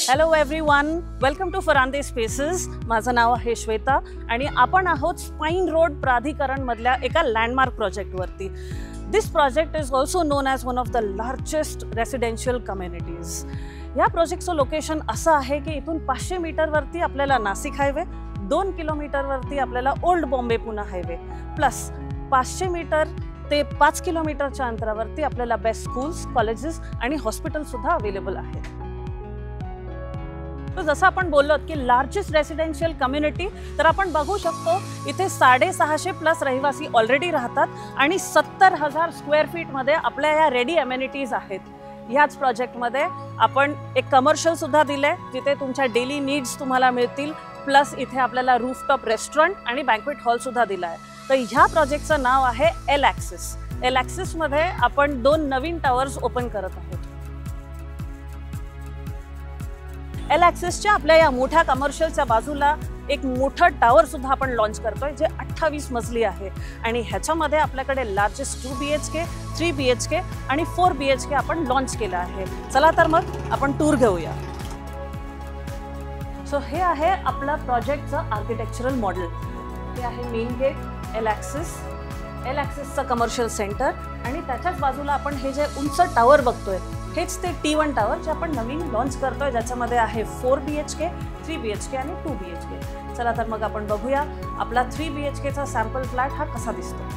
Hello everyone, welcome to Farande spaces. माझं नाव आहे श्वेता आणि आपण आहोत स्पाइन रोड प्राधिकरण मधल्या एका लँडमार्क प्रोजेक्टवरती. This project is also known as one of the largest residential communities. या प्रोजेक्टचं लोकेशन असं आहे की इथून 500 मीटरवरती आपल्याला नाशिक हायवे, 2 किलोमीटरवरती आपल्याला old Bombay Pune highway, plus 500 metre ते 5 किलोमीटरच्या अंतरावरती आपल्याला बेस्ट स्कूल्स, कॉलेजेस आणि हॉस्पिटल सुद्धा अवेलेबल आहेत. तर जसं आपण बोललो की लार्जेस्ट रेसिडेन्शियल कम्युनिटी, तर आपण बघू शकतो इथे 650+ रहिवासी ऑलरेडी राहतात आणि 70,000 स्क्वेअर फीटमध्ये आपल्या या रेडी अमेनिटीज आहेत. ह्याच प्रोजेक्टमध्ये आपण एक कमर्शियल सुद्धा दिलंय जिथे तुमच्या डेली नीड्स तुम्हाला मिळतील, प्लस इथे आपल्याला रूफटॉप रेस्टॉरंट आणि बँक्वेट हॉल सुद्धा दिला आहे. तर ह्या प्रोजेक्टचं नाव आहे एल ॲक्सिस. एल ॲक्सिसमध्ये आपण 2 नवीन टावर्स ओपन करत आहोत. एल ॲक्सिसच्या आपल्या या मोठ्या कमर्शियलच्या बाजूला एक मोठं टावर सुद्धा आपण लॉन्च करतोय जे 28 मजली आहे आणि ह्याच्यामध्ये आपल्याकडे लार्जेस्ट 2 BHK, 3 BHK आणि 4 BHK आपण लॉन्च केलं आहे. चला तर मग आपण टूर घेऊया. सो हे आहे आपला प्रोजेक्टचं आर्किटेक्चरल मॉडेल. हे आहे main gate, L axis, L ॲक्सिसचं कमर्शियल सेंटर आणि त्याच्याच बाजूला आपण हे जे उंच टावर बघतोय हेच ते T1 टावर जे आपण नवीन लॉन्च करतोय, ज्याच्यामध्ये आहे 4 BHK, 3 BHK आणि 2 BHK. चला तर मग आपण बघूया आपला 3 BHKचा सॅम्पल फ्लॅट हा कसा दिसतो.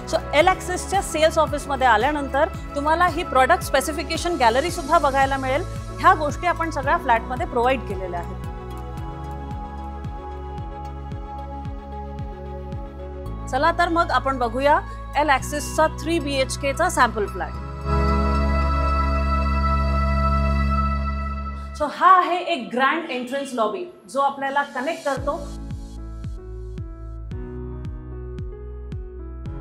सो एल ॲक्सिसच्या सेल्स ऑफिसमध्ये आल्यानंतर तुम्हाला ही प्रॉडक्ट स्पेसिफिकेशन गॅलरी सुद्धा बघायला मिळेल. ह्या गोष्टी आपण सगळ्या फ्लॅटमध्ये प्रोव्हाइड केलेल्या आहेत. चला तर मग आपण बघूया एल ॲक्सिसचा 3 BHKचा सॅम्पल फ्लॅट. सो हा आहे एक ग्रँड एंट्रन्स लॉबी जो आपल्याला कनेक्ट करतो.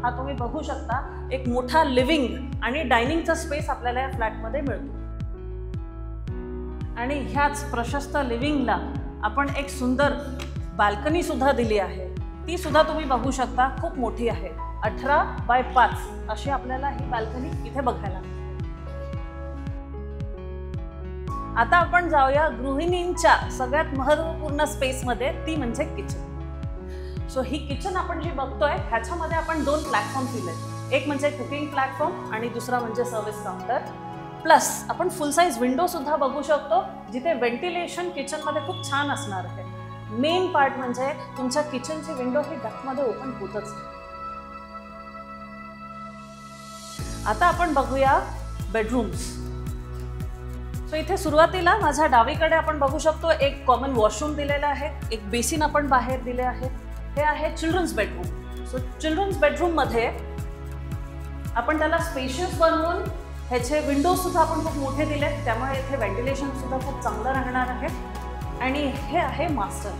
हा तुम्ही बघू शकता एक मोठा लिव्हिंग आणि डायनिंगचा स्पेस आपल्याला या फ्लॅटमध्ये मिळतो आणि ह्याच प्रशस्त लिव्हिंगला आपण एक सुंदर बाल्कनी सुद्धा दिली आहे. ती सुद्धा तुम्ही बघू शकता, खूप मोठी आहे. 18x5 अशी आपल्याला ही बाल्कनी इथे बघायला मिळते. आता आपण जाऊया गृहिणींच्या सगळ्यात महत्त्वपूर्ण स्पेसमध्ये, ती म्हणजे किचन. सो ही किचन आपण जी बघतोय ह्याच्यामध्ये आपण 2 प्लॅटफॉर्म दिले. एक म्हणजे कुकिंग प्लॅटफॉर्म आणि दुसरा म्हणजे सर्व्हिस काउंटर. प्लस आपण फुल साईज विंडो सुद्धा बघू शकतो जिथे व्हेंटिलेशन किचनमध्ये खूप छान असणार आहे. मेन पार्ट म्हणजे तुमच्या किचनची विंडो ही डक्टमध्ये ओपन होतच. आता आपण बघूया बेडरूम्स. सो इथे सुरुवातीला माझ्या डावीकडे आपण बघू शकतो एक कॉमन वॉशरूम दिलेला आहे, एक बेसिन आपण बाहेर दिले आहे. हे आहे चिल्ड्रन्स बेडरूम. सो चिल्ड्रन्स बेडरूममध्ये आपण त्याला स्पेशियस बनवून ह्याचे विंडोज सुद्धा आपण खूप मोठे दिले, त्यामुळे इथे व्हेंटिलेशन सुद्धा खूप चांगलं राहणार आहे. आणि हे आहे मास्टर.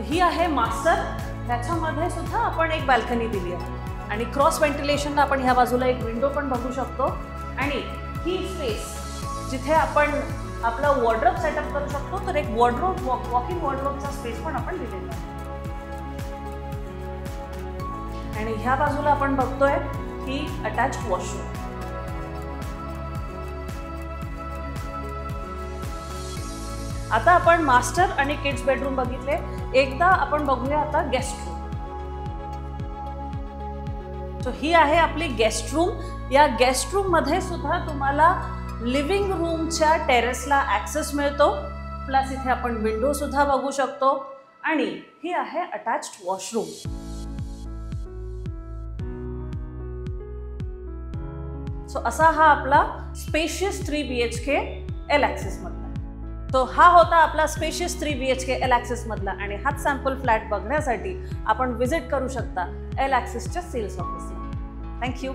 ही आहे मास्टर. ह्याच्यामध्ये सुद्धा आपण एक बाल्कनी दिली आहे आणि क्रॉस व्हेंटिलेशनला आपण ह्या बाजूला एक विंडो पण बघू शकतो. आणि ही स्पेस जिथे आपण आपला वॉर्डरोब सेटअप करू शकतो, तर एक वॉर्डरोब वॉकिंग वॉर्डरोबचा स्पेस पण आपण दिलेला आहे. आणि ह्या बाजूला आपण बघतोय की अटॅच वॉशरूम. आता आपण मास्टर आणि किड्स बेडरूम बघितले. एकदा आपण बघूया आता गेस्ट रूम. सो ही आहे आपली गेस्ट रूम. या गेस्ट रूम मध्ये सुद्धा तुम्हाला लिव्हिंग रूमच्या टेरेसला ॲक्सेस मिळतो. प्लस इथे आपण विंडो सुद्धा बघू शकतो आणि ही आहे अटॅच्ड वॉशरूम. सो असा हा आपला स्पेशियस 3 BHK एल ॲक्सिस मधला. तो हा होता आपला स्पेशियस 3 BHK एल ॲक्सिस मधला आणि हाच सॅम्पल फ्लॅट बघण्यासाठी आपण व्हिजिट करू शकता एल ॲक्सिसच्या सेल्स ऑफिसला. थँक्यू.